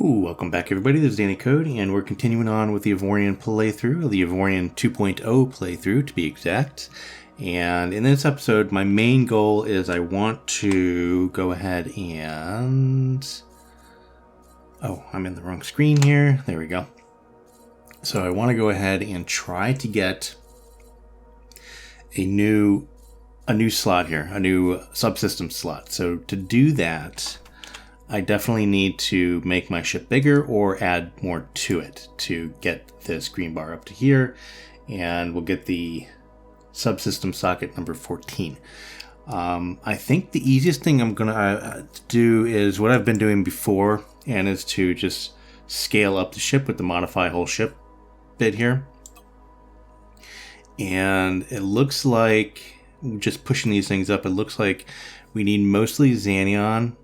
Welcome back everybody, this is Danny Code, and we're continuing on with the AVORION playthrough, the AVORION 2.0 playthrough to be exact. And in this episode, my main goal is I want to go ahead and... Oh, I'm in the wrong screen here. There we go. So I want to go ahead and try to get a new slot here, a new subsystem slot. So to do that, I definitely need to make my ship bigger or add more to it to get this green bar up to here, and we'll get the subsystem socket number 14. I think the easiest thing I'm gonna do is what I've been doing before, and is to just scale up the ship with the modify whole ship bit here. And it looks like, just pushing these things up, it looks like we need mostly Xanion,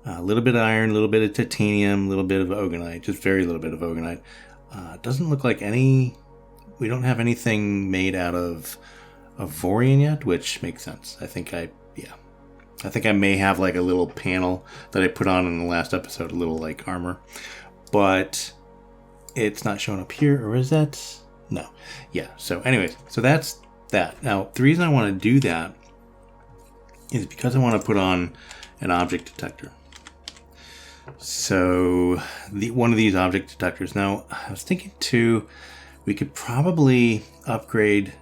a little bit of iron, a little bit of titanium, a little bit of ogonite, just very little bit of ogonite. Doesn't look like we don't have anything made out of Avorion yet, which makes sense. I think I may have like a little panel that I put on in the last episode, a little like armor, but it's not showing up here, or is that? No. Yeah, so anyways, so that's that. Now, the reason I want to do that is because I want to put on an object detector. So one of these object detectors. Now, I was thinking too, we could probably upgrade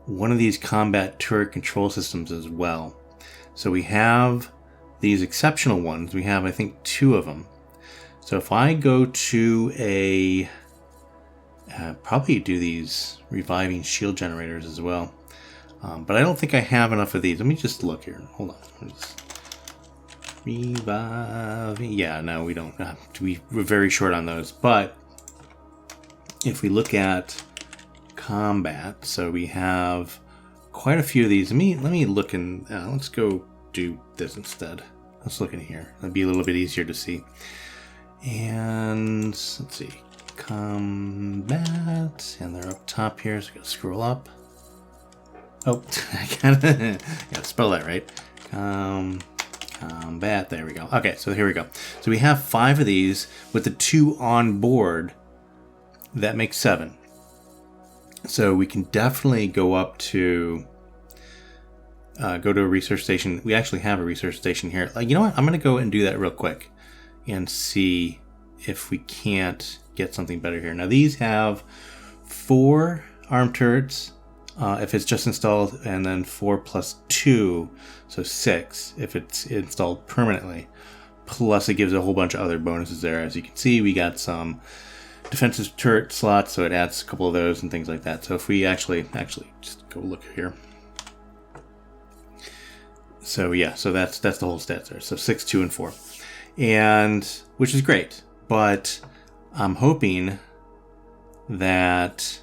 one of these combat turret control systems as well. So we have these exceptional ones. We have, I think, 2 of them. So if I go to probably do these reviving shield generators as well. But I don't think I have enough of these. Let me just look here. Hold on. Reviving. Yeah, no, we don't. We're very short on those. But if we look at combat, so we have quite a few of these. Let me look in. Let's go do this instead. Let's look in here. It'll be a little bit easier to see. And let's see. Combat, and they're up top here, so I gotta scroll up. Oh, I gotta spell that right. Combat, there we go. Okay, so here we go. So we have 5 of these with the 2 on board. That makes 7. So we can definitely go up to go to a research station. We actually have a research station here. You know what? I'm gonna go and do that real quick and see if we can't get something better here. Now these have 4 armed turrets if it's just installed, and then 4 plus 2, so 6 if it's installed permanently. Plus it gives a whole bunch of other bonuses there. As you can see, we got some defensive turret slots, so it adds a couple of those and things like that. So if we actually just go look here. So yeah, so that's the whole stats there. So 6, 2, and 4, and which is great. But I'm hoping that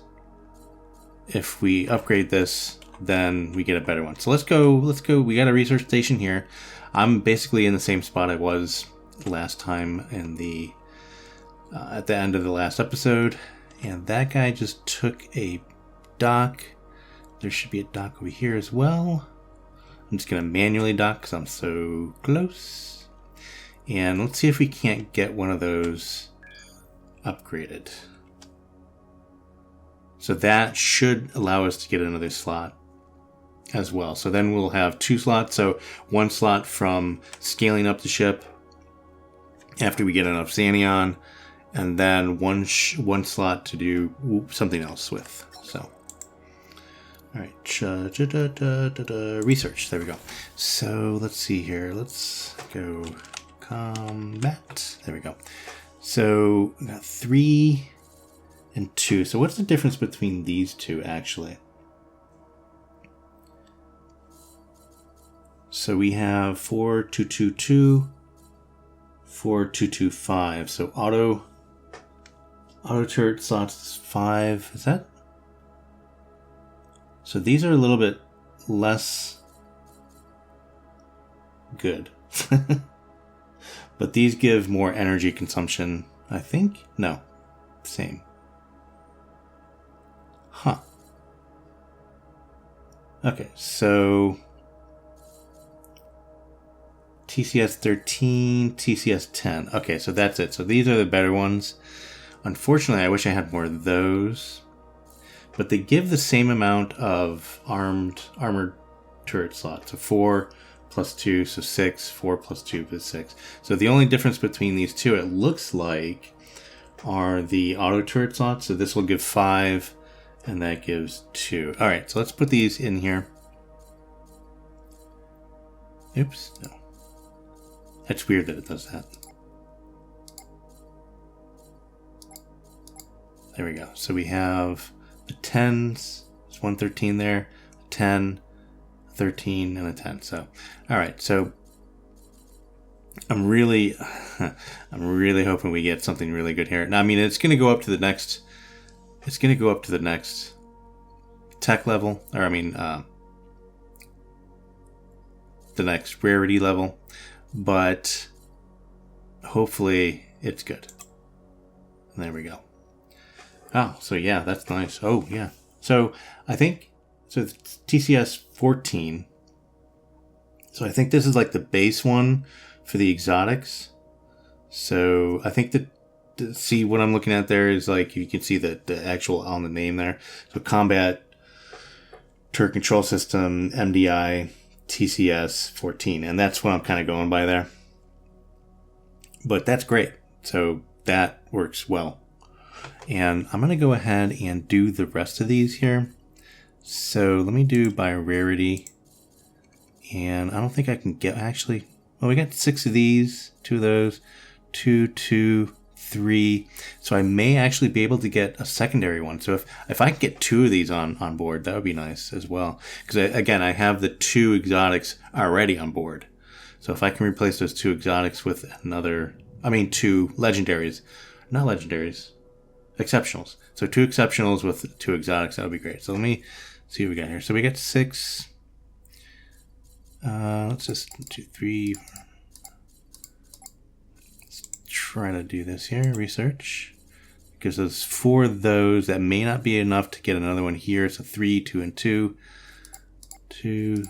if we upgrade this, then we get a better one. So let's go. We got a research station here. I'm basically in the same spot I was last time in the at the end of the last episode, and that guy just took a dock. There should be a dock over here as well. I'm just gonna manually dock because I'm so close. And let's see if we can't get one of those upgraded. So that should allow us to get another slot as well. So then we'll have 2 slots. So 1 slot from scaling up the ship after we get enough Xanion, and then one slot to do something else with. So, all right, research. There we go. So let's see here. Let's go combat. There we go. So we got 3 and 2. So what's the difference between these 2 actually? So we have 4, 2, 2, 2, 4, 2, 2, 5. So auto turret slots 5. Is that? So these are a little bit less good. But these give more energy consumption, I think? No. Same. Huh. Okay, so TCS 13, TCS 10. Okay, so that's it. So these are the better ones. Unfortunately, I wish I had more of those. But they give the same amount of armored turret slots. So 4 plus 2, so 6. 4 plus 2 is 6. So the only difference between these two, it looks like, are the auto turret slots. So this will give 5, and that gives 2. All right, so let's put these in here. Oops, no. That's weird that it does that. There we go. So we have the 10s. There's 113 there. A 10, a 13, and a 10. So, all right. So I'm really hoping we get something really good here. Now, I mean, it's going to go up to the next. It's going to go up to the next tech level, or I mean, the next rarity level. But hopefully it's good. And there we go. Oh, so yeah, that's nice. Oh, yeah. So I think, so it's TCS 14. So I think this is like the base one for the exotics. So I think that, see what I'm looking at there is like, you can see the actual on the name there. So combat, turret control system, MDI, TCS 14, and that's what I'm kind of going by there. But that's great. So that works well. And I'm going to go ahead and do the rest of these here. So let me do by rarity. And I don't think I can get, actually, well, we got 6 of these, 2 of those, 2, 2, 3. So I may actually be able to get a secondary one. So if I can get 2 of these on board, that would be nice as well. Because again, I have the 2 exotics already on board. So if I can replace those 2 exotics with another, I mean 2 legendaries, not legendaries, exceptionals. So 2 exceptionals with 2 exotics, that would be great. So let me see what we got here. So we got 6. Let's just 2, 3. Try to do this here, research, because there's 4 of those. That may not be enough to get another one here. So 3, 2, and 2. 2.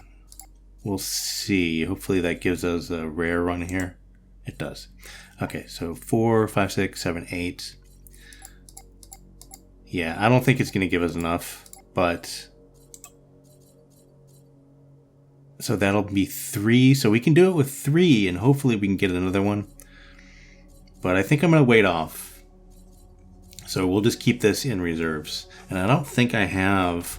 We'll see. Hopefully that gives us a rare run here. It does. Okay, so 4, 5, 6, 7, 8. Yeah, I don't think it's going to give us enough, but so that'll be 3. So we can do it with 3, and hopefully we can get another one. But I think I'm going to wait off. So we'll just keep this in reserves. And I don't think I have...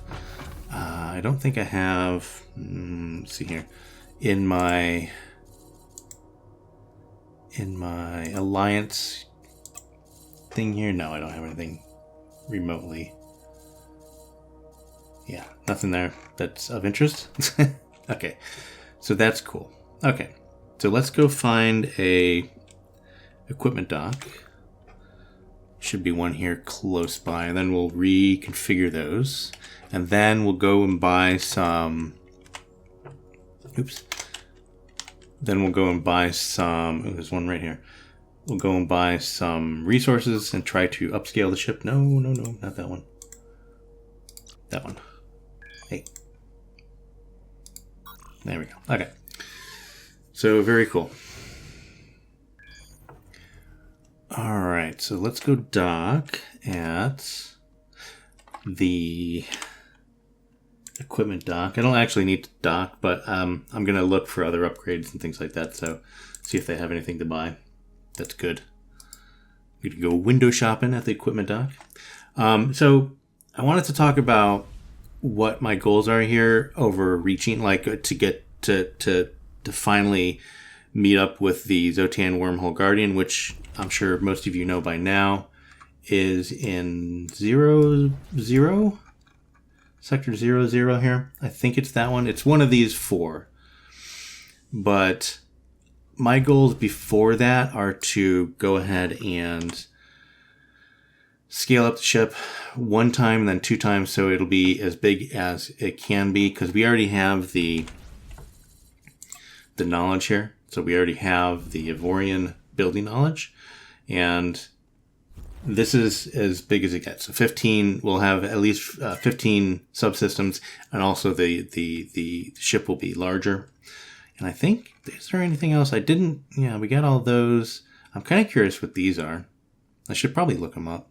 let's see here. In my alliance thing here, no, I don't have anything remotely. Yeah, nothing there that's of interest. Okay, so that's cool. Okay, so let's go find a equipment dock. Should be one here close by, and then we'll reconfigure those, and then we'll go and buy some. Oops. Then we'll go and buy some. Oh, there's one right here. We'll go and buy some resources and try to upscale the ship. No, not that one. That one. Hey. There we go. Okay. So very cool. All right, so let's go dock at the equipment dock. I don't actually need to dock, but I'm going to look for other upgrades and things like that, so see if they have anything to buy. That's good. We can go window shopping at the equipment dock. So I wanted to talk about what my goals are here overreaching, like to get to finally meet up with the Xsotan Wormhole Guardian, which I'm sure most of you know by now is in 0, 0? Sector 00 here. I think it's that one. It's one of these 4. But my goals before that are to go ahead and scale up the ship 1 time and then 2 times so it'll be as big as it can be, because we already have the knowledge here. So we already have the AVORIon building knowledge, and this is as big as it gets. So 15, we'll have at least 15 subsystems, and also the ship will be larger. And I think is there anything else? I didn't, yeah, we got all those. I'm kind of curious what these are. I should probably look them up.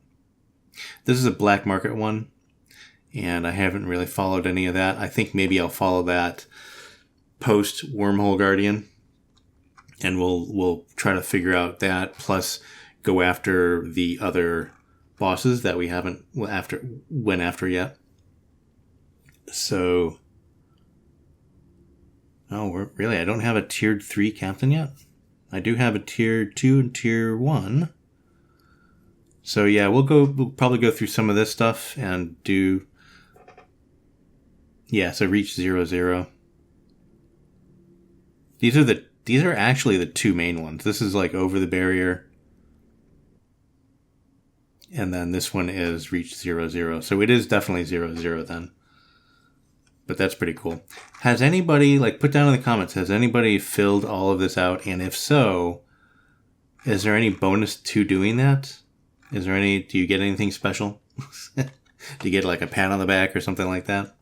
This is a black market one, and I haven't really followed any of that. I think maybe I'll follow that post Wormhole Guardian, and we'll try to figure out that, plus go after the other bosses that we haven't went after yet. So, oh, really? I don't have a tier 3 captain yet. I do have a tier 2 and tier 1. So yeah, we'll probably go through some of this stuff and do, yeah, so reach 0, 0. These are actually the 2 main ones. This is like over the barrier. And then this one is reach 0, 0. So it is definitely 0, 0 then. But that's pretty cool. Has anybody, like, put down in the comments, has anybody filled all of this out? And if so, is there any bonus to doing that? Is there any, do you get anything special? Do you get like a pat on the back or something like that?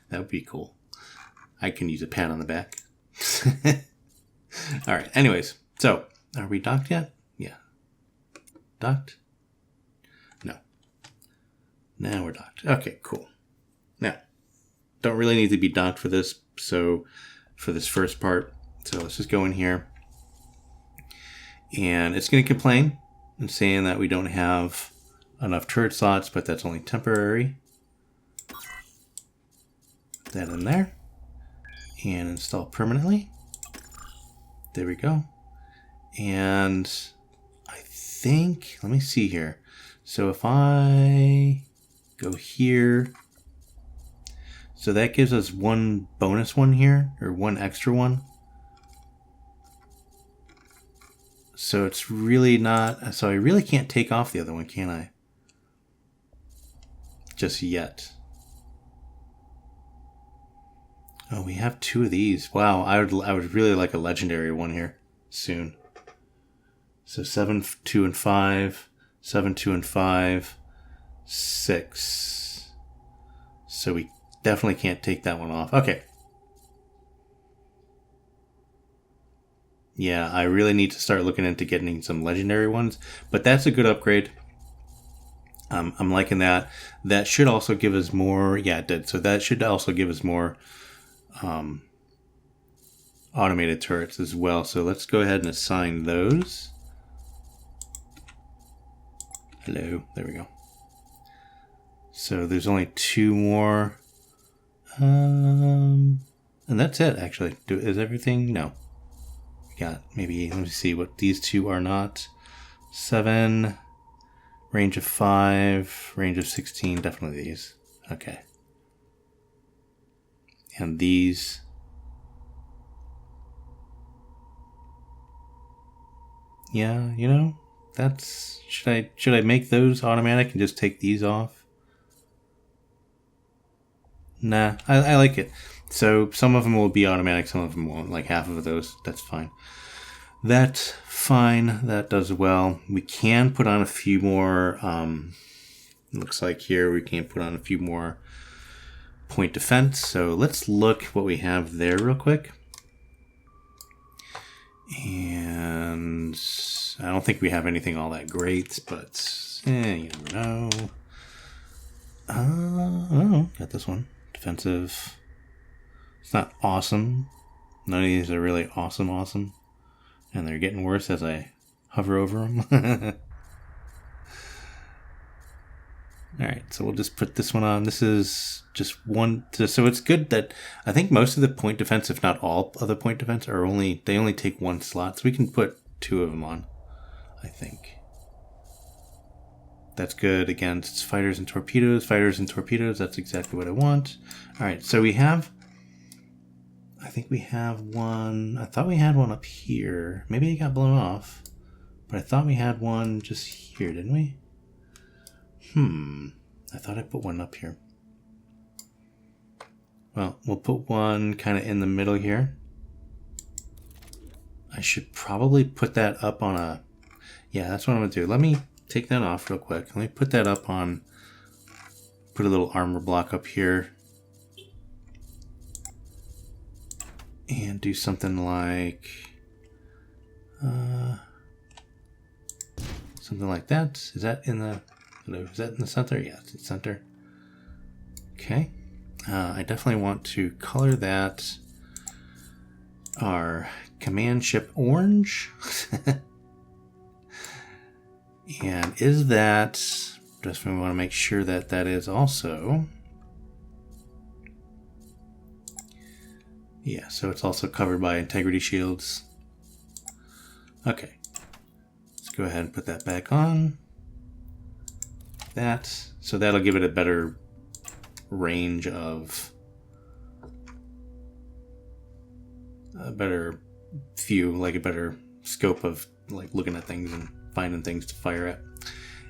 That would be cool. I can use a pat on the back. All right. Anyways, so are we docked yet? Yeah. Docked? No. Now we're docked. Okay, cool. Now, don't really need to be docked for this. So for this first part, so let's just go in here, and it's going to complain and saying that we don't have enough turret slots, but that's only temporary. Put that in there and install permanently. There we go. And I think, let me see here. So if I go here, so that gives us one bonus one here, or one extra one. So it's really not, so I really can't take off the other one, can I? Just yet. Oh, we have 2 of these. Wow, I would really like a legendary one here soon. So 7, 2, and 5. 7, 2, and 5. 6. So we definitely can't take that one off. Okay. Yeah, I really need to start looking into getting some legendary ones, but that's a good upgrade. I'm liking that. That should also give us more. Yeah, it did. So that should also give us more automated turrets as well. So let's go ahead and assign those. Hello. There we go. So there's only 2 more. And that's it, actually. Is everything? No. Got maybe, let me see what these 2 are not. 7, range of 5, range of 16, definitely these. Okay. And these. Yeah, you know, that's, should I make those automatic and just take these off? Nah, I like it. So some of them will be automatic, some of them won't. Like half of those, that's fine. That's fine. That does well. We can put on a few more. Looks like here we can put on a few more point defense. So let's look what we have there real quick. And I don't think we have anything all that great, but you never know. Oh, got this one. Defensive. It's not awesome. None of these are really awesome. And they're getting worse as I hover over them. Alright, so we'll just put this one on. This is just one. So it's good that I think most of the point defense, if not all of the point defense, are they only take 1 slot. So we can put 2 of them on, I think. That's good against fighters and torpedoes. Fighters and torpedoes, that's exactly what I want. Alright, so we have, I think we have one. I thought we had one up here. Maybe it got blown off. But I thought we had one just here, didn't we? I thought I put one up here. Well, we'll put one kind of in the middle here. I should probably put that up on a... Yeah, that's what I'm going to do. Let me take that off real quick. Let me put that up on... Put a little armor block up here. and do something like that. Is that in the center? Yeah, it's in the center. Okay. I definitely want to color that our command ship orange. And is that, just we want to make sure that that is also, yeah, so it's also covered by integrity shields. Okay, let's go ahead and put that back on. So that'll give it a better range of, a better view, like a better scope of like looking at things and finding things to fire at.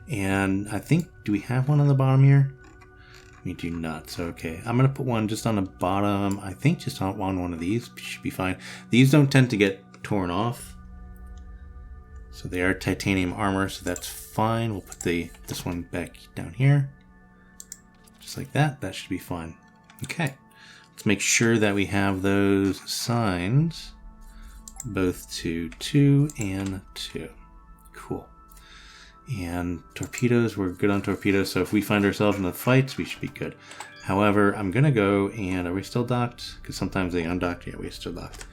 And I think, do we have one on the bottom here? We do not. So okay, I'm gonna put one just on the bottom. I think just on one of these should be fine. These don't tend to get torn off, so they are titanium armor, so that's fine. We'll put this one back down here, just like that. That should be fine. Okay, let's make sure that we have those assigned both to 2 and 2. Cool. And torpedoes, we're good on torpedoes, so if we find ourselves in a fight, we should be good. However, I'm gonna go and, are we still docked? Because sometimes they undocked. Yeah, we're still docked.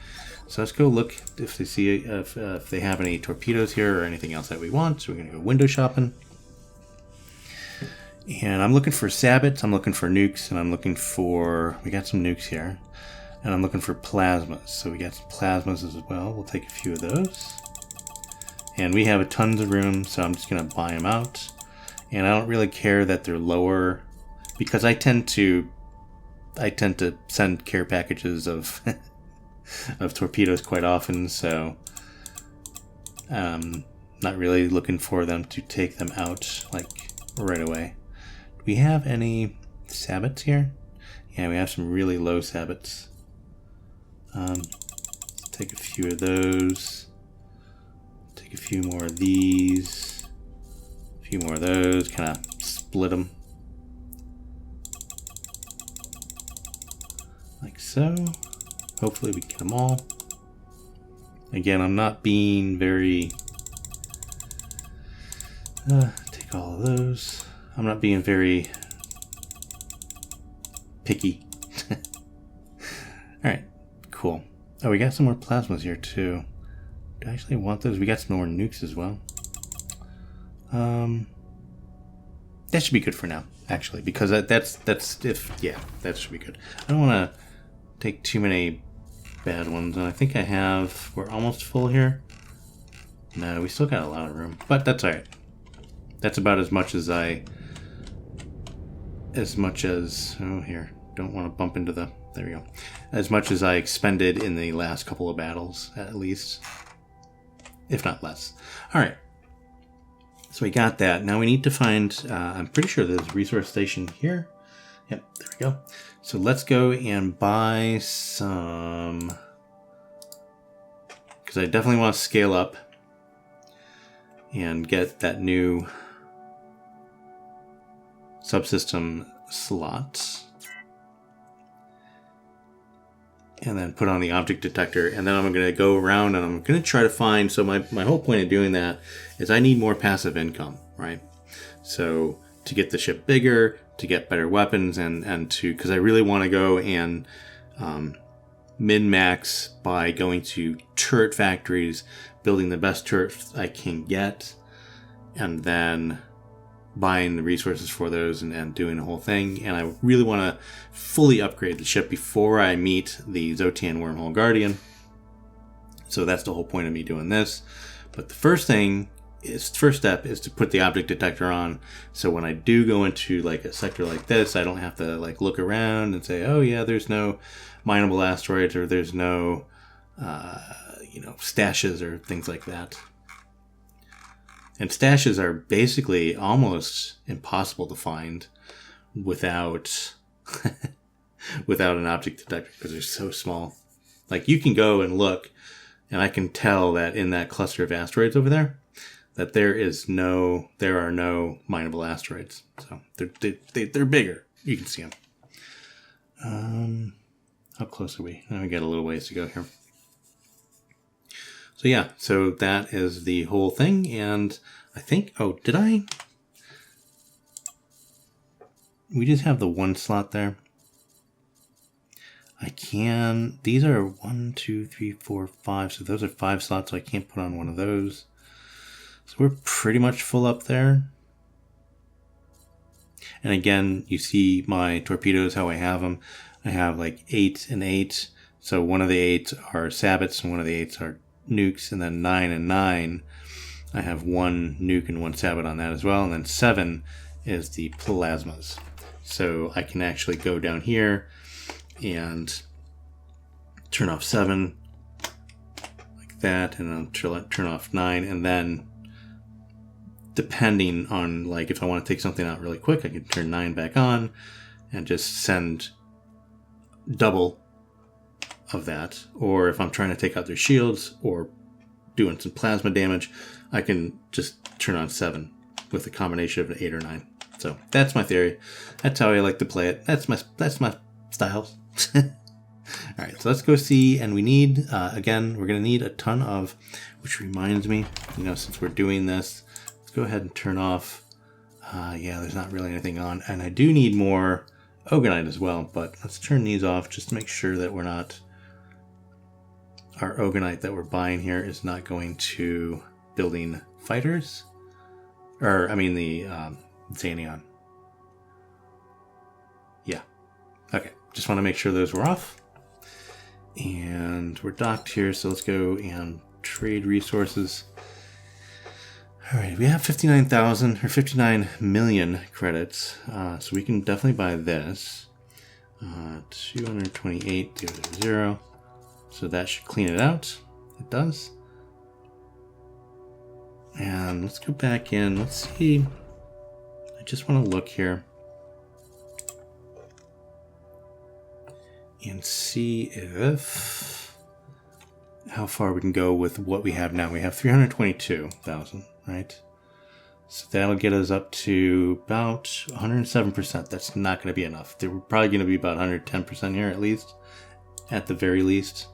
So let's go look if they see if they have any torpedoes here or anything else that we want. So we're gonna go window shopping. And I'm looking for sabots, I'm looking for nukes, and I'm looking for, we got some nukes here. And I'm looking for plasmas. So we got some plasmas as well. We'll take a few of those. And we have tons of room, so I'm just going to buy them out. And I don't really care that they're lower, because I tend to send care packages of of torpedoes quite often, so not really looking for them to take them out like right away. Do we have any sabots here? Yeah, we have some really low sabots. Let's take a few of those. Take a few more of these. A few more of those. Kind of split them. Like so. Hopefully we get them all. Again, I'm not being very... take all of those. I'm not being very picky. Alright, cool. Oh, we got some more plasmas here too. Do I actually want those? We got some more nukes as well. That should be good for now, actually, because that's if, yeah, that should be good. I don't want to take too many bad ones, and I think I have, we're almost full here. No, we still got a lot of room, but that's alright. That's about as much as oh, here, don't want to bump into the, there we go. As much as I expended in the last couple of battles, at least. If not less. Alright. So we got that. Now we need to find, I'm pretty sure there's a resource station here. Yep, there we go. So let's go and buy some, because I definitely want to scale up and get that new subsystem slot. And then put on the object detector, and then I'm going to go around and I'm going to try to find, so my whole point of doing that is I need more passive income, right? So to get the ship bigger, to get better weapons, and to, because I really want to go and min-max by going to turret factories, building the best turrets I can get, and then buying the resources for those and doing the whole thing. And I really want to fully upgrade the ship before I meet the Xsotan Wormhole Guardian. So that's the whole point of me doing this. But the first step is to put the object detector on. So when I do go into like a sector like this, I don't have to like look around and say, oh yeah, there's no minable asteroids, or there's no, stashes or things like that. And stashes are basically almost impossible to find without without an object detector, because they're so small. Like, you can go and look, and I can tell that in that cluster of asteroids over there, that there are no minable asteroids. So they're bigger. You can see them. How close are we? Now we got a little ways to go here. So yeah, so that is the whole thing, and I think, oh, did I? We just have the one slot there. I can, these are 1, 2, 3, 4, 5, so those are 5 slots, so I can't put on one of those. So we're pretty much full up there. And again, you see my torpedoes, how I have them. I have like 8 and 8. So one of the 8s are sabots and one of the 8s are nukes. And then 9 and 9, I have 1 nuke and 1 sabot on that as well. And then 7 is the plasmas. So I can actually go down here and turn off 7 like that. And then turn off 9. And then depending on, like, if I want to take something out really quick, I can turn 9 back on and just send double of that. Or if I'm trying to take out their shields or doing some plasma damage, I can just turn on 7 with a combination of an 8 or 9. So that's my theory. That's how I like to play it. That's my style. All right, so let's go see. And we need, again, we're going to need a ton of, which reminds me, you know, since we're doing this, go ahead and turn off. Yeah, there's not really anything on. And I do need more Ogonite as well, but let's turn these off just to make sure that we're not, our Ogonite that we're buying here is not going to building fighters. Or, I mean the Xanion. Yeah. Okay, just want to make sure those were off. And we're docked here, so let's go and trade resources. All right, we have 59,000 or 59 million credits, so we can definitely buy this. 228,000, so that should clean it out. It does. And let's go back in. Let's see. I just want to look here and see if how far we can go with what we have now. We have 322,000. Right, so that'll get us up to about 107%. That's not going to be enough. We're probably going to be about 110% here at the very least.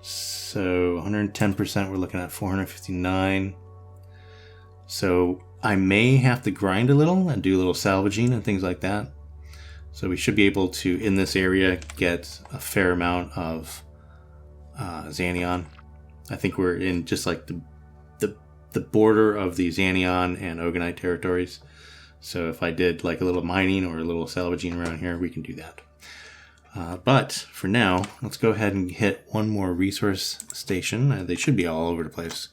So 110%, we're looking at 459. So I may have to grind a little and do a little salvaging and things like that. So we should be able to, in this area, get a fair amount of Xanion. I think we're in just like the border of the Xanion and Ogonite territories. So if I did like a little mining or a little salvaging around here, we can do that. But for now, let's go ahead and hit one more resource station. They should be all over the place.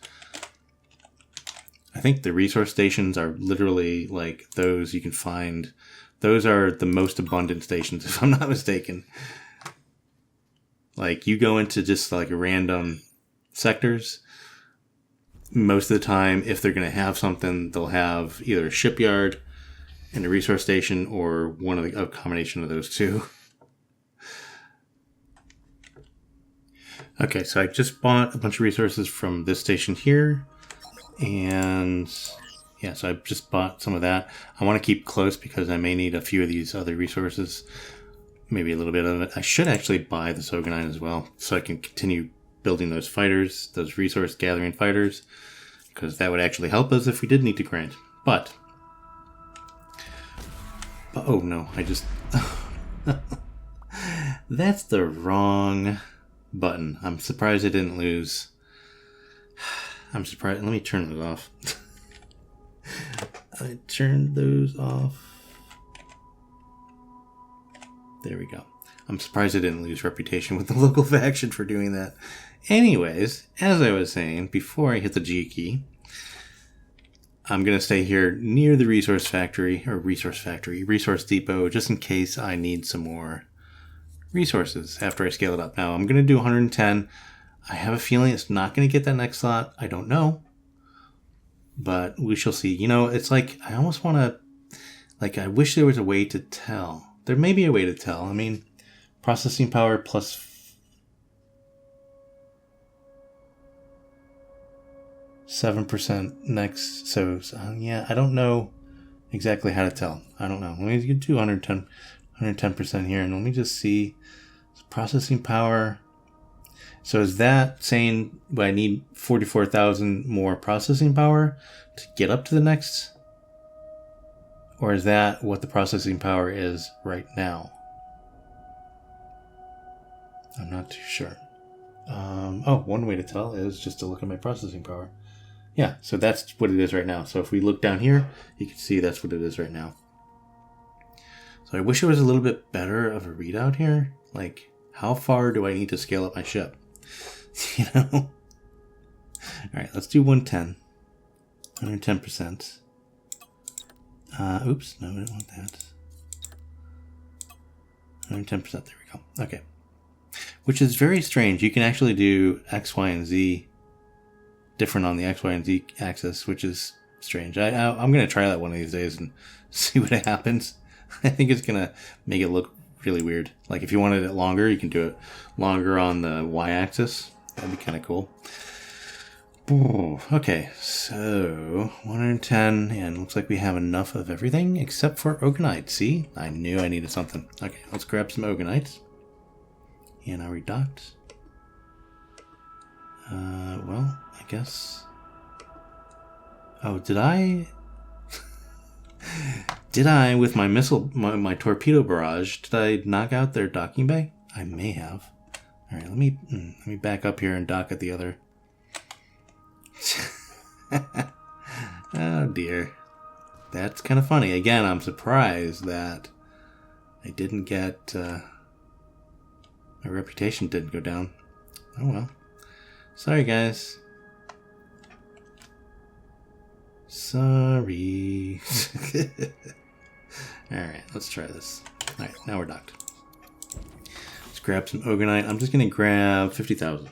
I think the resource stations are literally like those you can find. Those are the most abundant stations, if I'm not mistaken. Like you go into just like random sectors. Most of the time, if they're going to have something, they'll have either a shipyard and a resource station or one of a combination of those two. Okay, so I just bought a bunch of resources from this station here. And yeah, so I just bought some of that. I want to keep close because I may need a few of these other resources. Maybe a little bit of it. I should actually buy the Ogonite as well so I can continue building those fighters, those resource gathering fighters, because that would actually help us if we did need to grind. But oh no, I just that's the wrong button. I'm surprised I didn't lose. I'm surprised. Let me turn those off. I turned those off. There we go. I'm surprised I didn't lose reputation with the local faction for doing that. Anyways, as I was saying, before I hit the G key, I'm going to stay here near the resource depot, just in case I need some more resources after I scale it up. Now, I'm going to do 110. I have a feeling it's not going to get that next slot. I don't know. But we shall see. You know, it's like, I almost want to, like, I wish there was a way to tell. There may be a way to tell. I mean, processing power plus 7% next. So yeah, I don't know exactly how to tell. I don't know. Let me do 110. 110% here. And let me just see. Processing power. So is that saying I need 44,000 more processing power to get up to the next? Or is that what the processing power is right now? I'm not too sure. One way to tell is just to look at my processing power. Yeah, so that's what it is right now. So if we look down here, you can see that's what it is right now. So I wish it was a little bit better of a readout here. Like, how far do I need to scale up my ship? You know? All right, let's do 110. 110%. Oops, no, I don't want that. 110%, there we go. Okay. Which is very strange. You can actually do X, Y, and Z different on the X, Y, and Z axis, which is strange. I'm going to try that one of these days and see what happens. I think it's going to make it look really weird. Like if you wanted it longer, you can do it longer on the Y-axis. That'd be kind of cool. Ooh, okay, so 110, and looks like we have enough of everything except for ogonite. See? I knew I needed something. Okay, let's grab some ogonites. And are we docked? Well, I guess... Oh, did I... Did I, with my missile, my torpedo barrage, did I knock out their docking bay? I may have. All right, let me back up here and dock at the other. Oh dear, that's kind of funny. Again, I'm surprised that I didn't get my reputation didn't go down. Oh well. Sorry, guys. Sorry. Alright, let's try this. Alright, now we're docked. Let's grab some ogonite. I'm just going to grab 50,000.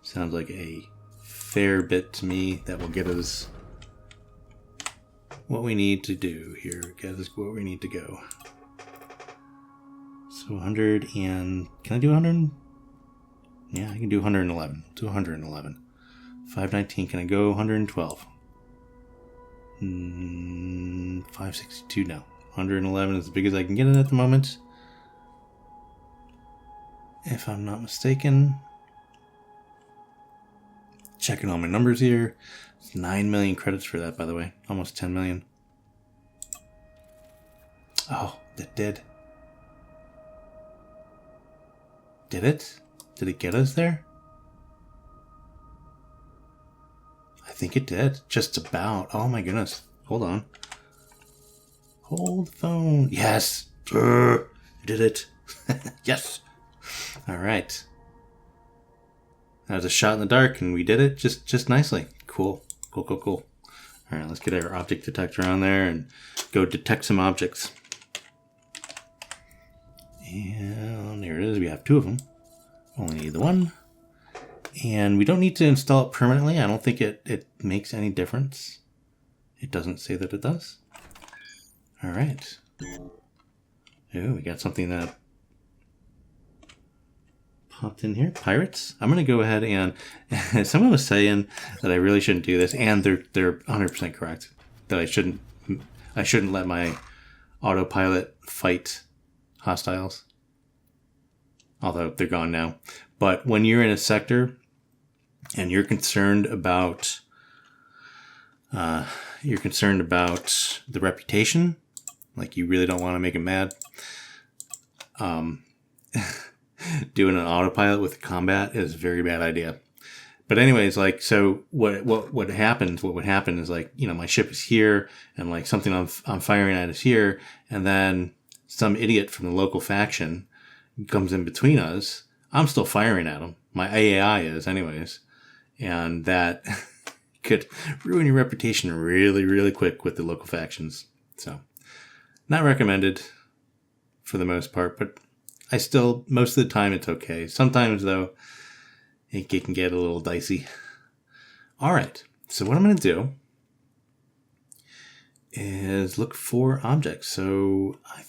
Sounds like a fair bit to me. That will get us what we need to do here. Get us where we need to go. So 100 and... Can I do 100? Yeah, I can do 111. Do 111. 519. Can I go 112? 562 now. 111 is as big as I can get it at the moment. If I'm not mistaken. Checking all my numbers here. It's 9 million credits for that, by the way. Almost 10 million. Oh, that did. Did it? Did it get us there? I think it did. Just about. Oh my goodness. Hold on. Hold phone. Yes. Did it. Yes. All right. That was a shot in the dark and we did it just nicely. Cool. Cool, cool, cool. All right, let's get our object detector on there and go detect some objects. And there it is. We have two of them. Only need the one. And we don't need to install it permanently. I don't think it makes any difference. It doesn't say that it does. All right. Oh, we got something that popped in here. Pirates. I'm going to go ahead and someone was saying that I really shouldn't do this, and they're 100% correct. That I shouldn't let my autopilot fight hostiles. Although they're gone now. But when you're in a sector and you're concerned about the reputation, like you really don't want to make them mad, doing an autopilot with combat is a very bad idea. But anyways, like, so what would happen is, like, you know, my ship is here and like something I'm firing at is here, and then some idiot from the local faction comes in between us. I'm still firing at him. My AI is anyways. And that could ruin your reputation really, really quick with the local factions. So, not recommended for the most part, but most of the time it's okay. Sometimes, though, it can get a little dicey. All right, so what I'm going to do is look for objects. So I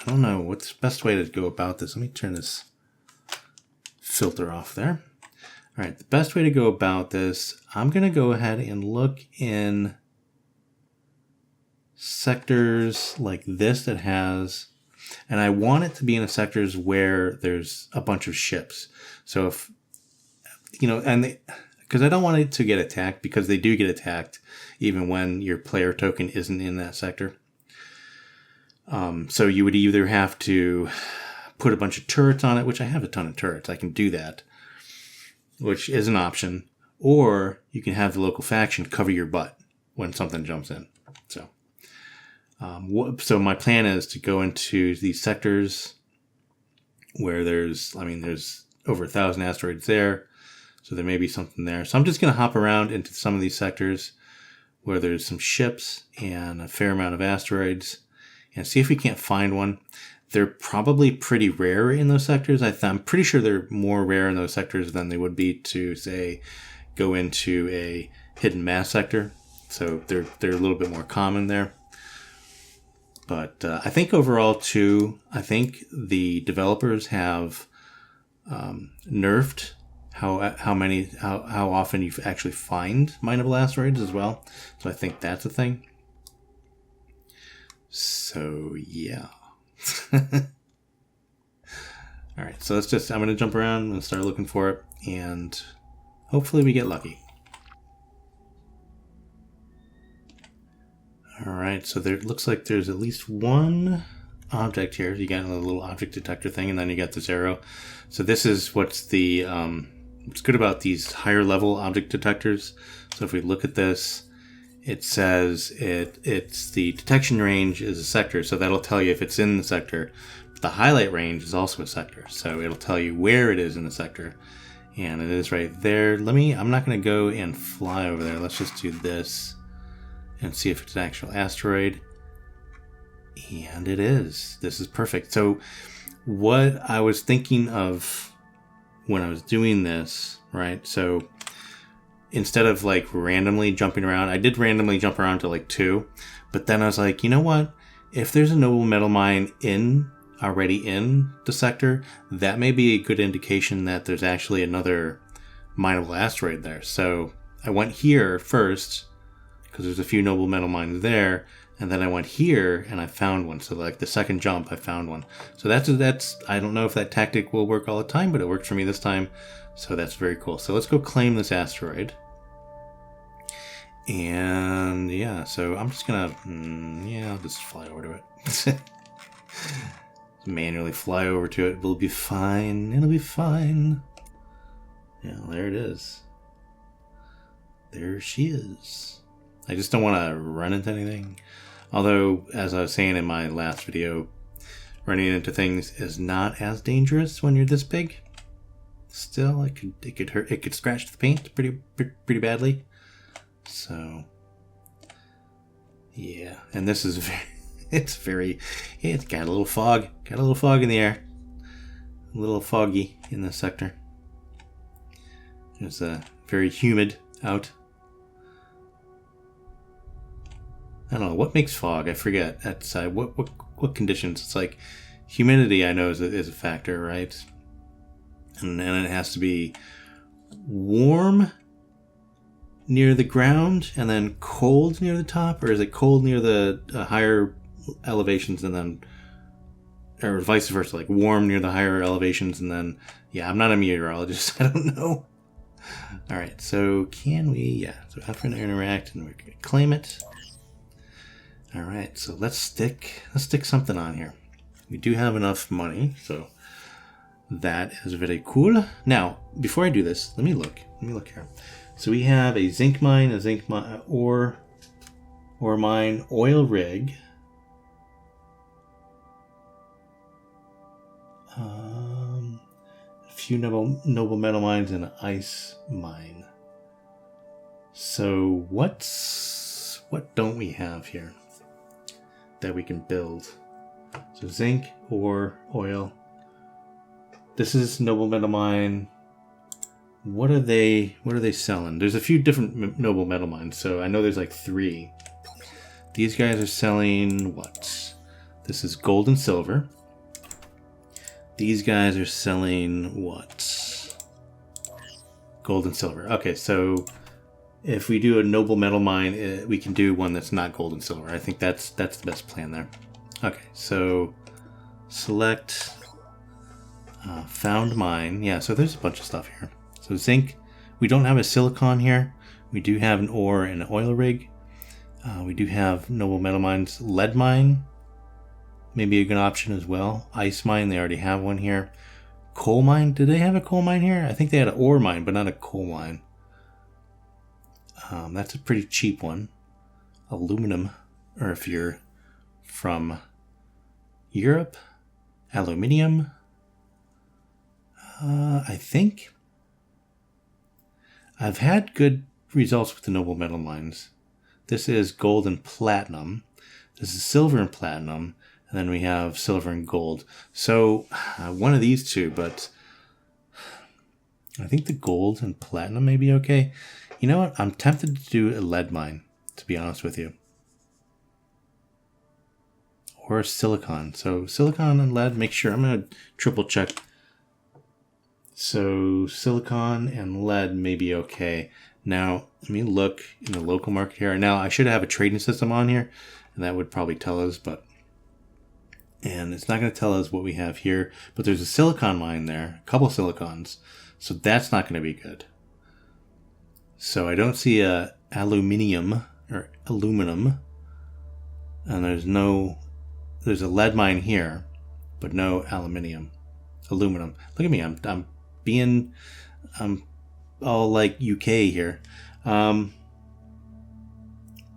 don't know, what's the best way to go about this? Let me turn this filter off there. All right, the best way to go about this, I'm going to go ahead and look in sectors like this that has... And I want it to be in the sectors where there's a bunch of ships. So if, you know, and because I don't want it to get attacked, because they do get attacked even when your player token isn't in that sector. So you would either have to put a bunch of turrets on it, which I have a ton of turrets. I can do that, which is an option. Or you can have the local faction cover your butt when something jumps in. So my plan is to go into these sectors where there's over 1,000 asteroids there. So there may be something there. So I'm just going to hop around into some of these sectors where there's some ships and a fair amount of asteroids and see if we can't find one. They're probably pretty rare in those sectors. I'm pretty sure they're more rare in those sectors than they would be to, say, go into a hidden mass sector. So they're a little bit more common there. But I think overall, too, I think the developers have nerfed how often you actually find minable asteroids as well. So I think that's a thing. So yeah. All right. So I'm going to jump around and start looking for it, and hopefully we get lucky. All right, so there looks like there's at least one object here. You got a little object detector thing, and then you got this arrow. So this is what's good about these higher level object detectors. So if we look at this, it says it's the detection range is a sector, so that'll tell you if it's in the sector. But the highlight range is also a sector, so it'll tell you where it is in the sector, and it is right there. I'm not going to go and fly over there. Let's just do this and see if it's an actual asteroid. And it is. This is perfect. So what I was thinking of when I was doing this, right? So instead of like randomly jumping around, I did randomly jump around to like 2, but then I was like, you know what? If there's a noble metal mine already in the sector, that may be a good indication that there's actually another mineable asteroid there. So I went here first, because there's a few noble metal mines there, and then I went here and I found one. So like the second jump, I found one. So that's I don't know if that tactic will work all the time, but it worked for me this time. So that's very cool. So let's go claim this asteroid. And yeah, so I'm just gonna I'll just fly over to it. Manually fly over to it. It'll be fine. It'll be fine. Yeah, there it is. There she is. I just don't want to run into anything. Although, as I was saying in my last video, running into things is not as dangerous when you're this big. Still, it could hurt. It could scratch the paint pretty badly. So, yeah. And this is it's got a little fog. Got a little fog in the air. A little foggy in this sector. It's very humid out. I don't know what makes fog. I forget. That's what conditions. It's like humidity. I know is a factor, right? And then it has to be warm near the ground and then cold near the top, or is it cold near the higher elevations and then, or vice versa, like warm near the higher elevations and then? Yeah, I'm not a meteorologist. I don't know. All right. So can we? Yeah. So after an interact, and we're gonna claim it. All right, so let's stick something on here. We do have enough money, so that is very cool. Now, before I do this, let me look here. So we have a zinc mine, ore mine, oil rig. A few noble metal mines and an ice mine. So what don't we have here that we can build? So zinc, ore, oil. This is noble metal mine. What are they selling? There's a few different noble metal mines, so I know there's like 3. These guys are selling what? This is gold and silver. These guys are selling what? Gold and silver. Okay, so if we do a noble metal mine, we can do one that's not gold and silver. I think that's the best plan there. Okay, so select found mine. Yeah, so there's a bunch of stuff here. So zinc, we don't have a silicon here. We do have an ore and an oil rig. We do have noble metal mines. Lead mine, maybe a good option as well. Ice mine, they already have one here. Coal mine, did they have a coal mine here? I think they had an ore mine, but not a coal mine. That's a pretty cheap one. Aluminum, or if you're from Europe, aluminium. I think I've had good results with the noble metal mines. This is gold and platinum. This is silver and platinum. And then we have silver and gold. So one of these two, but I think the gold and platinum may be okay. You know what? I'm tempted to do a lead mine, to be honest with you. Or silicon. So silicon and lead, make sure. I'm going to triple check. So silicon and lead may be okay. Now, let me look in the local market here. Now, I should have a trading system on here, and that would probably tell us, and it's not going to tell us what we have here, but there's a silicon mine there, a couple silicons, so that's not going to be good. So I don't see a aluminium or aluminum, and there's a lead mine here, but no aluminum. Look at me, I'm all like UK here.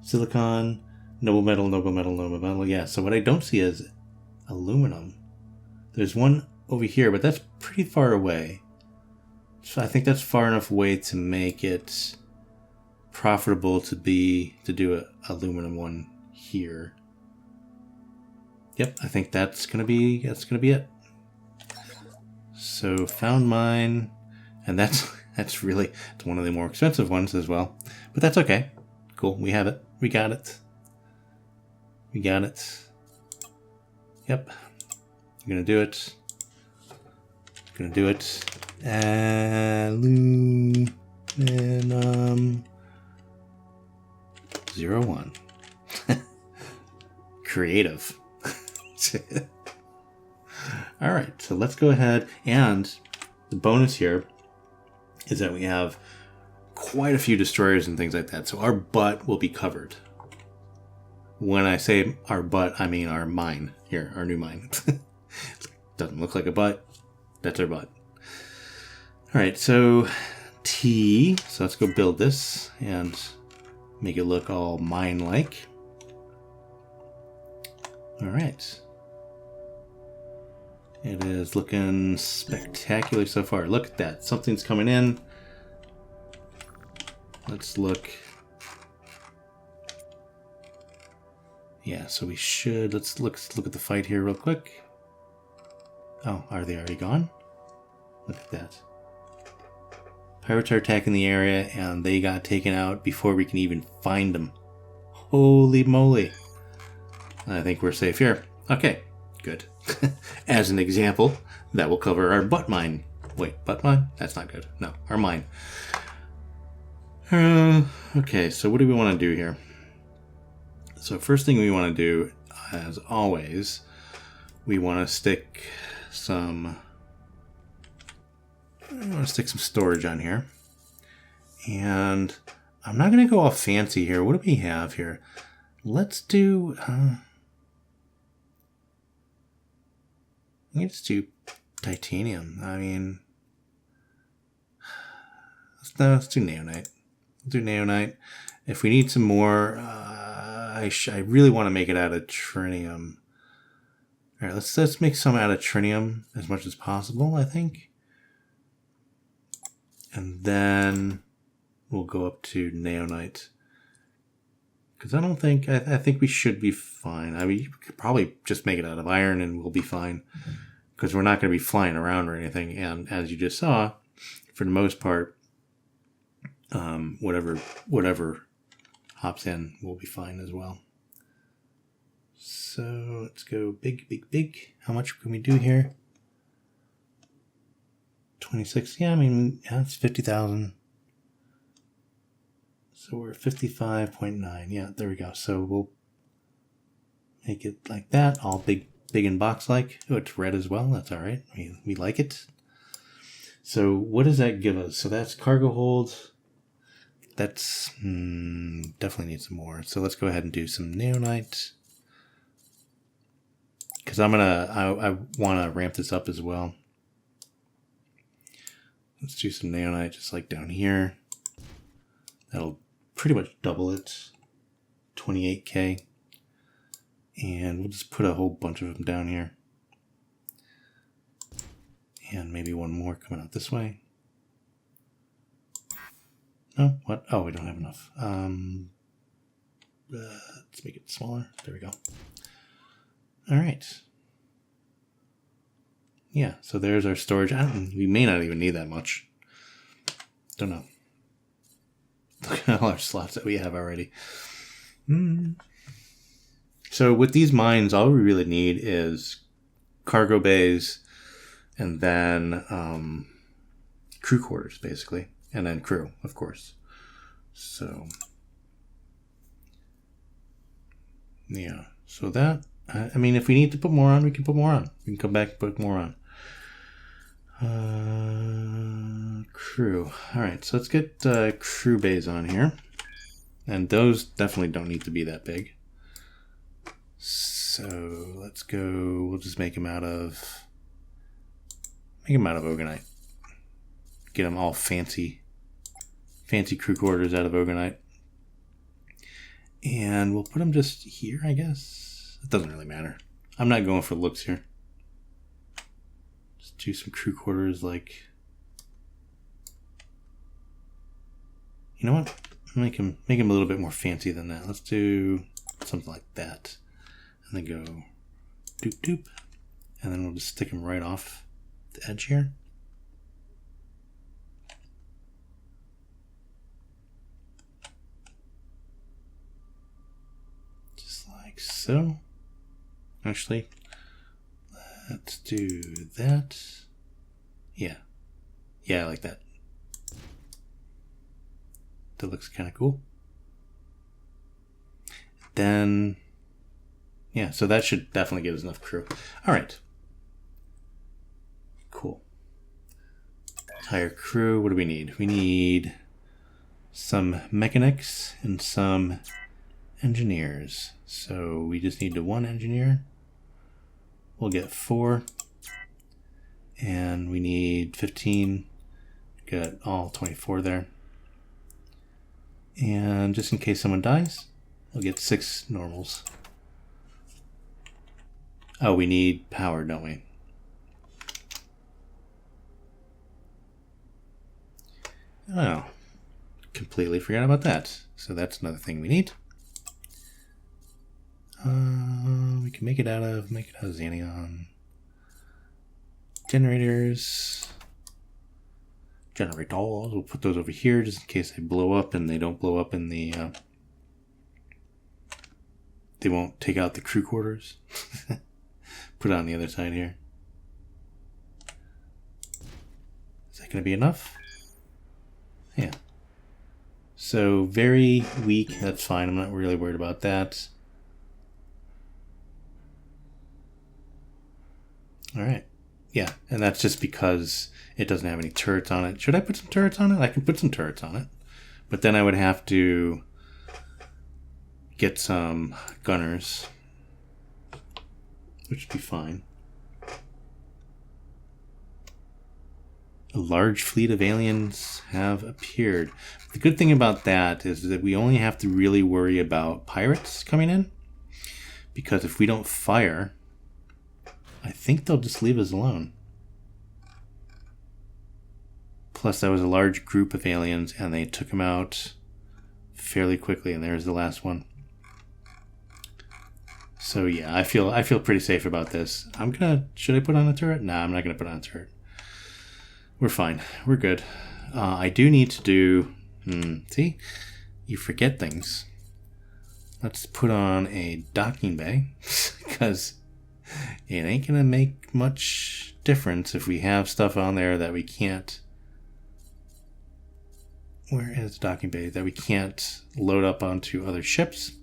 Silicon, noble metal. Yeah, so what I don't see is aluminum. There's one over here, but that's pretty far away. So I think that's far enough away to make it profitable to do a aluminum one here. Yep, I think that's gonna be it. So found mine, and that's really, it's one of the more expensive ones as well, but that's okay. Cool, we have it. We got it. Yep. I'm gonna do it. Aluminum 01. Creative. All right, so let's go ahead, and the bonus here is that we have quite a few destroyers and things like that, so our butt will be covered. When I say our butt, I mean our mine here, our new mine. Doesn't look like a butt. That's our butt. All right, so T. So let's go build this and make it look all mine-like. All right. It is looking spectacular so far. Look at that. Something's coming in. Let's look. Yeah, so we should. Let's look at the fight here real quick. Oh, are they already gone? Look at that. Pirates are attacking the area, and they got taken out before we can even find them. Holy moly. I think we're safe here. Okay, good. As an example, that will cover our butt mine. Wait, butt mine? That's not good. No, our mine. Okay, so what do we want to do here? So first thing we want to do, as always, we want to stick some storage on here. And I'm not going to go all fancy here. What do we have here? Let's do... let's do titanium. I mean... Let's do neonite. Let's do neonite. If we need some more... I really want to make it out of trinium. All right, let's make some out of trinium as much as possible, I think. And then we'll go up to neonite. Because I don't think... I think we should be fine. I mean, you could probably just make it out of iron and we'll be fine. Because we're not going to be flying around or anything. And as you just saw, for the most part, whatever hops in will be fine as well. So let's go big. How much can we do here? 26. Yeah, I mean, yeah, it's 50,000. So we're 55.9. Yeah, there we go. So we'll make it like that. All big big and box-like. Oh, it's red as well. That's all right. We like it. So what does that give us? So that's cargo hold. That's definitely need some more. So let's go ahead and do some neonite. Because I want to ramp this up as well. Let's do some neonite just like down here. That'll pretty much double it. 28K. And we'll just put a whole bunch of them down here. And maybe one more coming out this way. No, what? Oh, we don't have enough. Let's make it smaller. There we go. All right. Yeah, so there's our storage. We may not even need that much. Don't know. Look at all our slots that we have already. So with these mines, all we really need is cargo bays and then crew quarters, basically. And then crew, of course. So, yeah. So that, I mean, if we need to put more on, we can put more on. We can come back and put more on. Crew. All right, so let's get crew bays on here. And those definitely don't need to be that big. So let's go, we'll just make them out of Ogonite. Get them all fancy crew quarters out of Ogonite. And we'll put them just here, I guess. It doesn't really matter. I'm not going for looks here. Just do some crew quarters like... You know what? Make them a little bit more fancy than that. Let's do something like that. And then go doop doop. And then we'll just stick them right off the edge here. Just like so. Actually, let's do that. Yeah. Yeah, I like that. That looks kind of cool. Then, yeah, so that should definitely give us enough crew. All right. Cool. Entire crew, what do we need? We need some mechanics and some engineers. So we just need one engineer. We'll get 4. And we need 15. Got all 24 there. And just in case someone dies, we'll get 6 normals. Oh, we need power, don't we? Oh, completely forgot about that. So that's another thing we need. We can make it out of Xanion. Generators. Generators. We'll put those over here just in case they blow up, and they don't blow up in the... they won't take out the crew quarters. Put it on the other side here. Is that going to be enough? Yeah. So very weak. That's fine. I'm not really worried about that. All right. Yeah, and that's just because it doesn't have any turrets on it. Should I put some turrets on it? I can put some turrets on it. But then I would have to get some gunners, which would be fine. A large fleet of aliens have appeared. The good thing about that is that we only have to really worry about pirates coming in. Because if we don't fire, I think they'll just leave us alone. Plus, that was a large group of aliens, and they took them out fairly quickly. And there's the last one. So yeah, I feel pretty safe about this. Should I put on a turret? Nah, I'm not gonna put on a turret. We're fine. We're good. I do need to do... see? You forget things. Let's put on a docking bay. Because it ain't gonna make much difference if we have stuff on there that we can't... Where is the docking bay? That we can't load up onto other ships.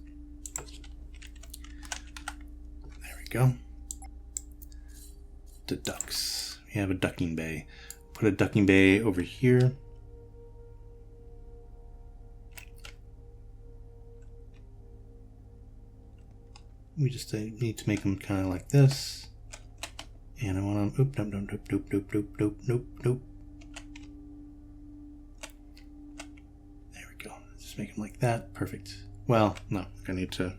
There we go. the ducks. We have a ducking bay. Put a ducking bay over here. We just need to make them kind of like this. And I want them, nope. There we go. Just make them like that. Perfect. Well, no, I need to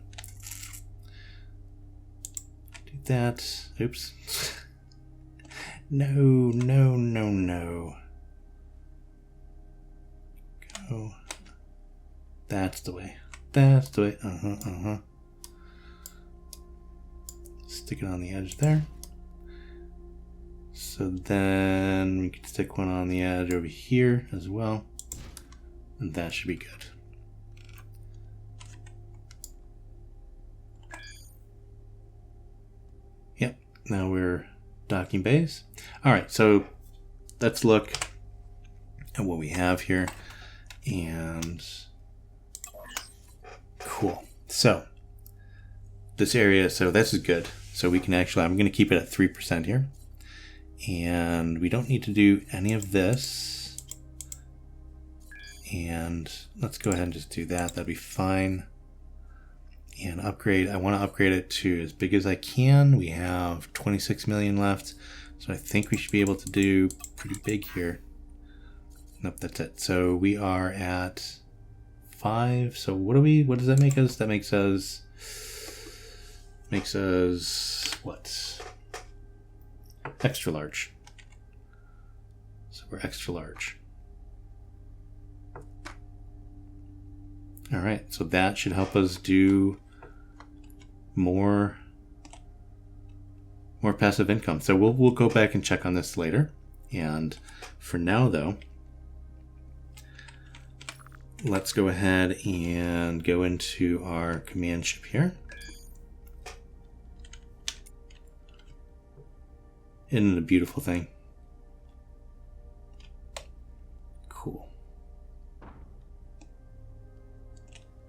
do that. Oops. No. Go. That's the way. Stick it on the edge there. So then we can stick one on the edge over here as well. And that should be good. Yep, now we're docking bays. All right, so let's look at what we have here. And cool. So this area, so this is good. So we can actually, I'm going to keep it at 3% here. And we don't need to do any of this. And let's go ahead and just do that. That'd be fine. And upgrade, I want to upgrade it to as big as I can. We have 26 million left. So I think we should be able to do pretty big here. Nope, that's it. So we are at 5. So what does that make us? That makes us what? Extra large. So we're extra large. All right, so that should help us do more passive income. So we'll go back and check on this later. And for now though, let's go ahead and go into our command ship here. Isn't it a beautiful thing? Cool.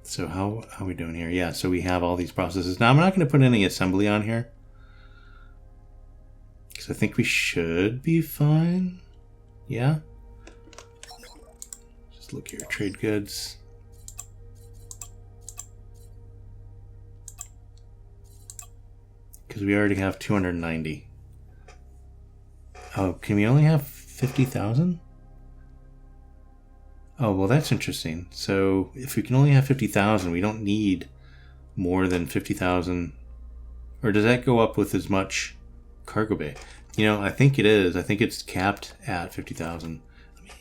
So how are we doing here? Yeah, so we have all these processes. Now I'm not going to put any assembly on here, because I think we should be fine. Yeah. Just look here, trade goods. Because we already have 290. Oh, can we only have 50,000? Oh, well, that's interesting. So if we can only have 50,000, we don't need more than 50,000. Or does that go up with as much cargo bay? You know, I think it is. I think it's capped at 50,000.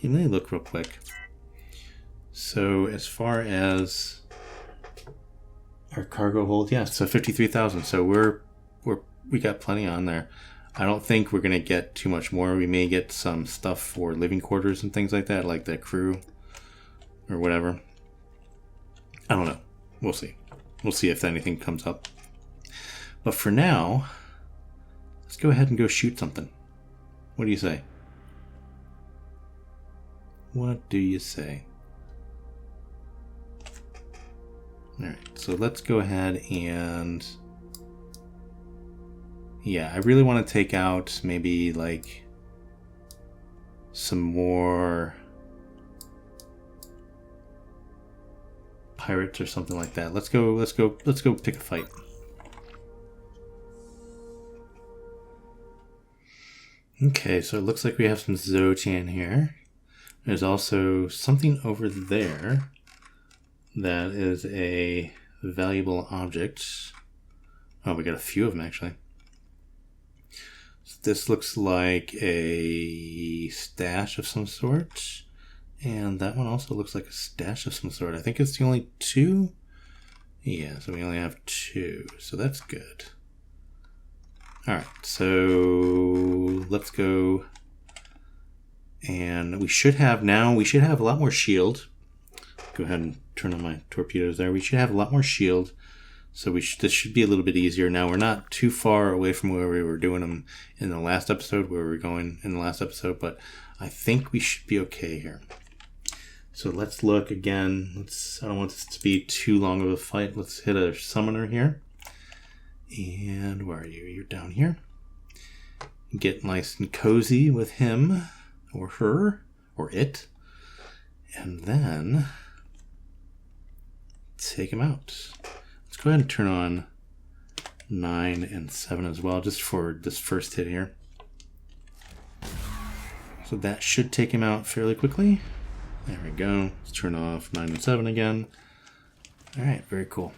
Let me look real quick. So as far as our cargo hold, yeah, so 53,000. So we got plenty on there. I don't think we're going to get too much more. We may get some stuff for living quarters and things like that, like the crew or whatever. I don't know. We'll see. We'll see if anything comes up. But for now, let's go ahead and go shoot something. What do you say? What do you say? All right, so let's go ahead and... Yeah, I really want to take out maybe like some more pirates or something like that. Let's go pick a fight. Okay, so it looks like we have some Xsotan here. There's also something over there that is a valuable object. Oh, we got a few of them actually. So this looks like a stash of some sort. And that one also looks like a stash of some sort. I think it's the only two. Yeah, so we only have two. So that's good. Alright, so let's go. And we should have a lot more shield. Go ahead and turn on my torpedoes there. We should have a lot more shield. So this should be a little bit easier. Now we're not too far away from where we were doing them in the last episode, where we were going in the last episode, but I think we should be okay here. So let's look again. I don't want this to be too long of a fight. Let's hit a summoner here. And where are you? You're down here. get nice and cozy with him or her or it, and then take him out. Let's go ahead and turn on 9 and 7 as well, just for this first hit here. So that should take him out fairly quickly. There we go. Let's turn off 9 and 7 again. Alright, very cool.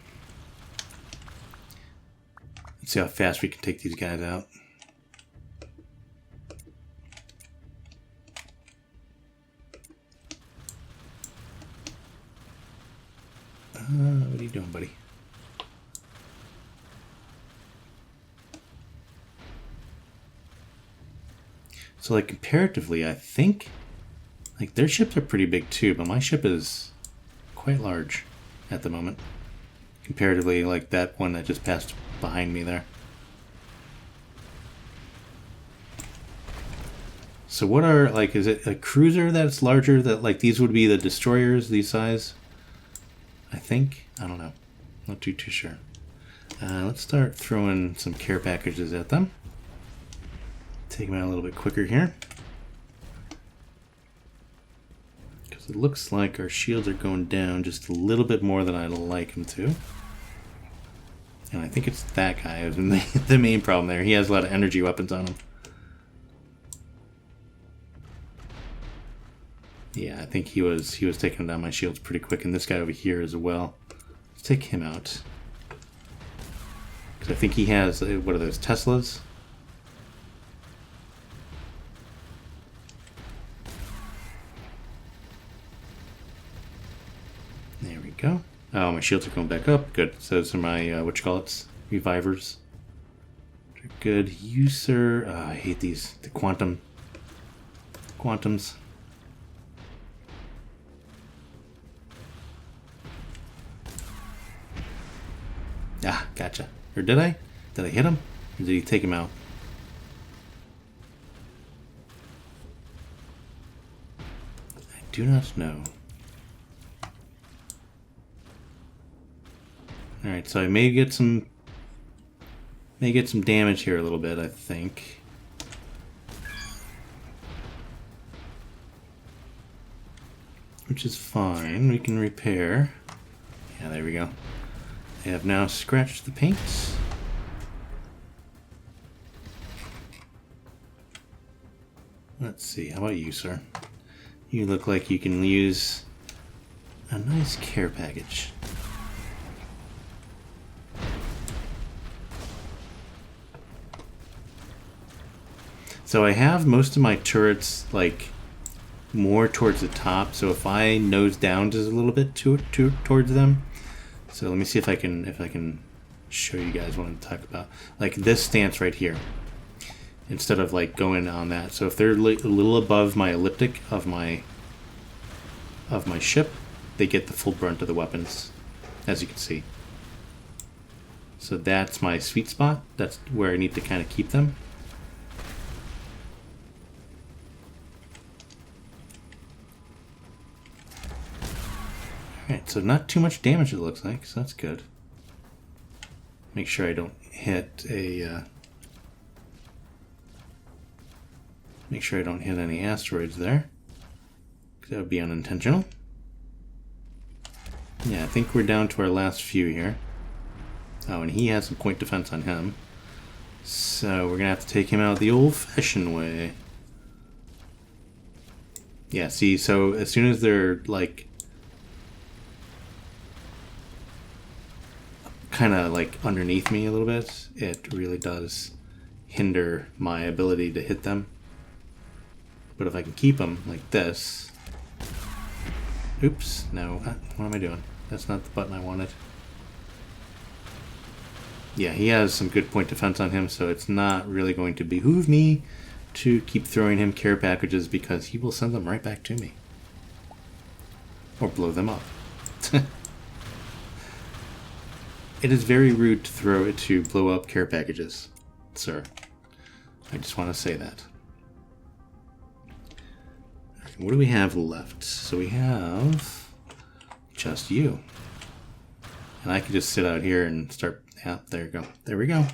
Let's see how fast we can take these guys out. What are you doing, buddy? So, like, comparatively, I think, like, their ships are pretty big too, but my ship is quite large at the moment. Comparatively, like, that one that just passed behind me there. So what are, like, is it a cruiser that's larger, that, like, these would be the destroyers, these size? I think? I don't know. Not too sure. Let's start throwing some care packages at them. Take them out a little bit quicker here. Because it looks like our shields are going down just a little bit more than I'd like them to. And I think it's that guy who's the main problem there. He has a lot of energy weapons on him. Yeah, I think he was taking down my shields pretty quick, and this guy over here as well. Let's take him out. Because I think he has, what are those, Teslas? There we go. Oh, my shields are going back up. Good. So those are my, revivers. They're good. You, sir. I hate these. The quantums. Ah, gotcha. Or did I? Did I hit him? Or did he take him out? I do not know. Alright, so I may get some damage here a little bit, I think. Which is fine. We can repair. Yeah, there we go. I have now scratched the paint. Let's see, how about you, sir? You look like you can use a nice care package. So I have most of my turrets, like, more towards the top, so if I nose down just a little bit towards them. So let me see if I can show you guys what I'm talking about. Like this stance right here, instead of like going on that. So if they're a little above my elliptic of my ship, they get the full brunt of the weapons, as you can see. So that's my sweet spot. That's where I need to kind of keep them. Alright, so not too much damage it looks like, so that's good. Make sure I don't hit a... make sure I don't hit any asteroids there, because that would be unintentional. Yeah, I think we're down to our last few here. Oh, and he has some point defense on him. So we're going to have to take him out the old-fashioned way. Yeah, see, so as soon as they're, like, kind of, like, underneath me a little bit, it really does hinder my ability to hit them. But if I can keep them like this... Oops, no, what am I doing? That's not the button I wanted. Yeah, he has some good point defense on him, so it's not really going to behoove me to keep throwing him care packages, because he will send them right back to me. Or blow them up. It is very rude to blow up care packages, sir. I just want to say that. What do we have left? So we have just you. And I can just sit out here and start... Yeah, there you go. There we go.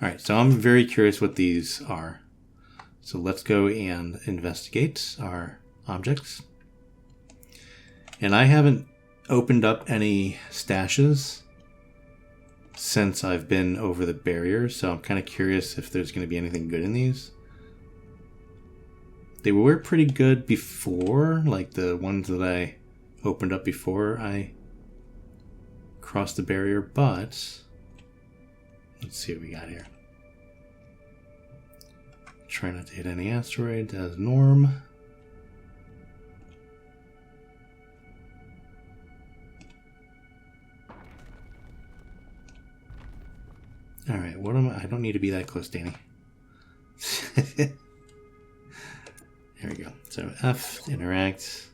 Alright, so I'm very curious what these are. So let's go and investigate our objects. And I haven't opened up any stashes since I've been over the barrier, so I'm kind of curious if there's going to be anything good in these. They were pretty good before, like the ones that I opened up before I crossed the barrier, but let's see what we got here. Try not to hit any asteroids as norm. Alright, what am I don't need to be that close, Danny. There we go. So F, interact,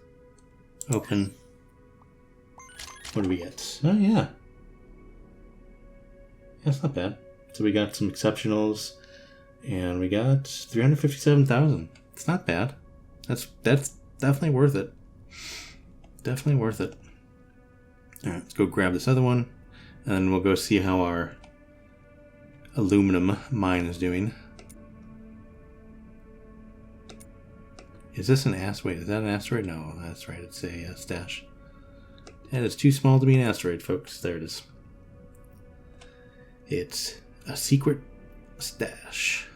open. What do we get? Oh yeah. That's not bad. So we got some exceptionals and we got 357,000. It's not bad. That's definitely worth it. Definitely worth it. Alright, let's go grab this other one and then we'll go see how our aluminum mine is doing. Is this an asteroid? Is that an asteroid? No, that's right. It's a stash. And it's too small to be an asteroid, folks. There it is. It's a secret stash.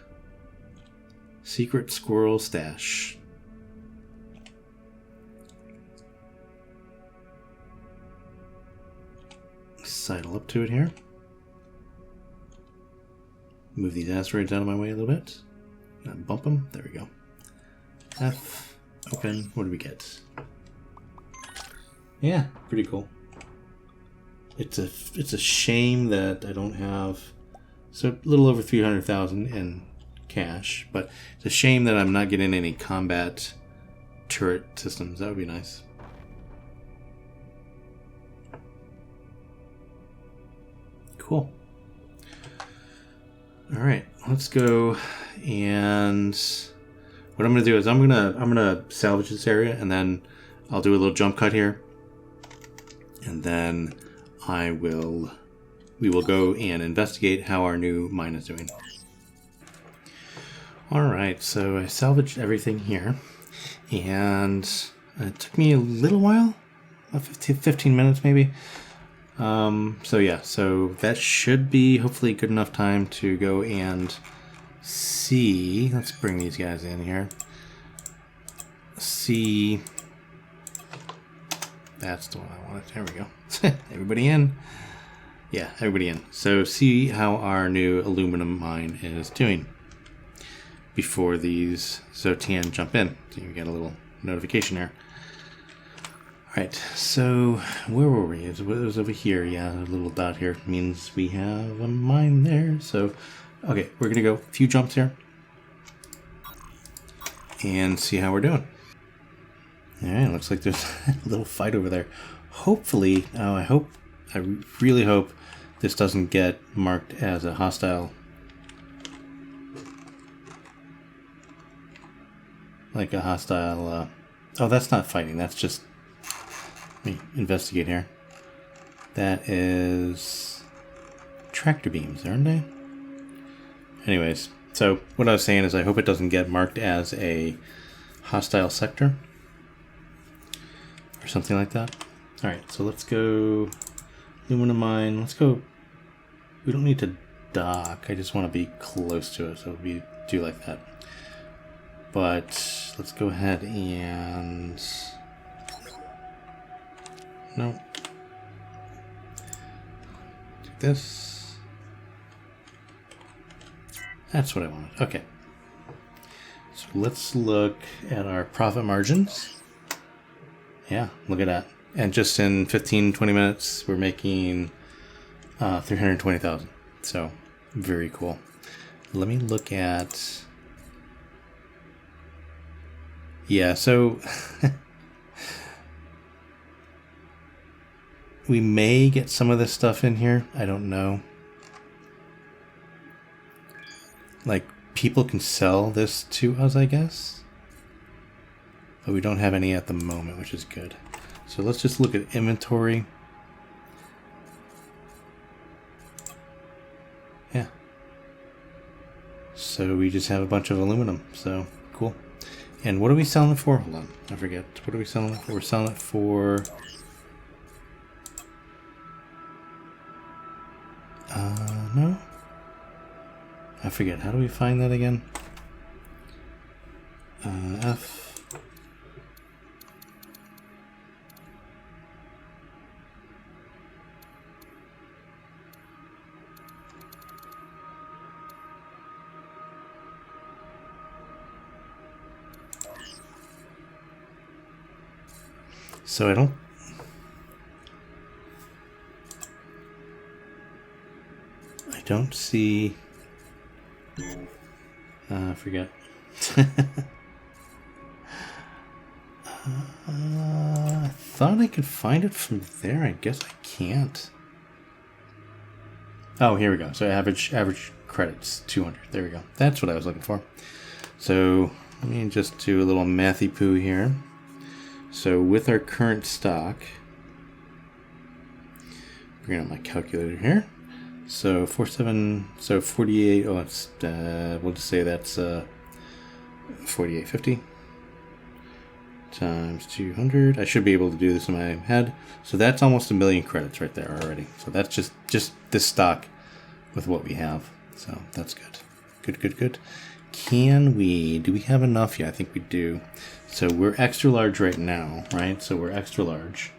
Secret squirrel stash. Sidle up to it here. Move these asteroids out of my way a little bit. And bump them. There we go. F. Open. What do we get? Yeah, pretty cool. It's a shame that I don't have a little over 300,000 in cash, but it's a shame that I'm not getting any combat turret systems. That would be nice. Cool. All right, let's go. And what I'm gonna do is I'm gonna salvage this area, and then I'll do a little jump cut here, and then we will go and investigate how our new mine is doing. All right, so I salvaged everything here, and it took me a little while, 15 minutes maybe. So yeah, so that should be hopefully good enough time to go and see. Let's bring these guys in here. See. That's the one I wanted. There we go. Everybody in. Yeah, everybody in. So see how our new aluminum mine is doing before these Xsotan jump in. So you get a little notification there. Alright, so where were we? It was over here. Yeah, a little dot here means we have a mine there. So, okay, we're going to go a few jumps here and see how we're doing. Alright, looks like there's a little fight over there. Hopefully, I really hope this doesn't get marked as a hostile. Like a hostile, oh, that's not fighting, that's just... Let me investigate here. That is tractor beams, aren't they? Anyways, so what I was saying is I hope it doesn't get marked as a hostile sector or something like that. Alright, so let's go aluminum mine. Let's go. We don't need to dock. I just want to be close to it, so we do like that. But let's go ahead and... No. Do this. That's what I wanted. Okay. So let's look at our profit margins. Yeah, look at that. And just in 15-20 minutes, we're making 320,000. So very cool. Let me look at... Yeah, so... We may get some of this stuff in here. I don't know. Like, people can sell this to us, I guess. But we don't have any at the moment, which is good. So let's just look at inventory. Yeah. So we just have a bunch of aluminum. So cool. And what are we selling it for? Hold on, I forget. What are we selling it for? We're selling it for... no? I forget. How do we find that again? F. So I don't see... I forget. I thought I could find it from there. I guess I can't. Oh, here we go. So average credits, 200. There we go. That's what I was looking for. So let me just do a little mathy poo here. So with our current stock, bring out my calculator here. So 48. Oh, it's we'll just say that's 4850 times 200. I should be able to do this in my head. So that's almost 1 million credits right there already. So that's just this stock with what we have. So that's good. Good. Do we have enough? Yeah, I think we do. So we're extra large right now, right? So we're extra large.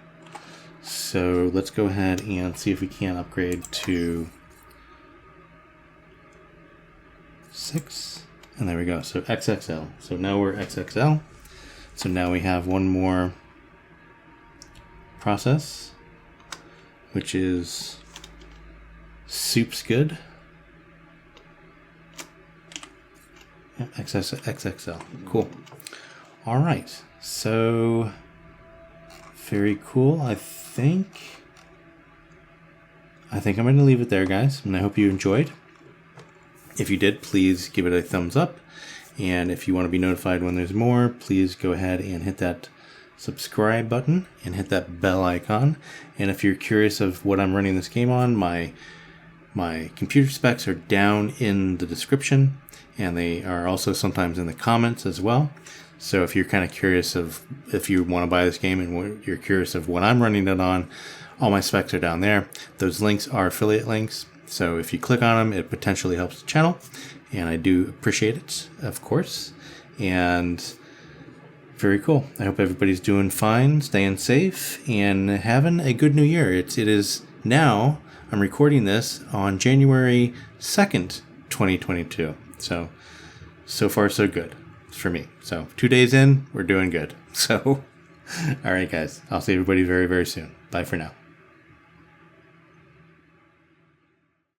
So let's go ahead and see if we can upgrade to 6. And there we go. So XXL. So now we're XXL. So now we have one more process, which is soup's good. Yeah, XXL. Cool. All right. So very cool. I think I'm going to leave it there, guys, and I hope you enjoyed. If you did, please give it a thumbs up. And if you want to be notified when there's more, please go ahead and hit that subscribe button and hit that bell icon. And if you're curious of what I'm running this game on, my computer specs are down in the description, and they are also sometimes in the comments as well. So if you're kind of curious of if you want to buy this game and you're curious of what I'm running it on, all my specs are down there. Those links are affiliate links. So if you click on them, it potentially helps the channel. And I do appreciate it, of course. And very cool. I hope everybody's doing fine, staying safe, and having a good new year. It is now, I'm recording this on January 2nd, 2022. So far so good for me. So 2 days in, we're doing good. So, all right, guys. I'll see everybody very, very soon. Bye for now.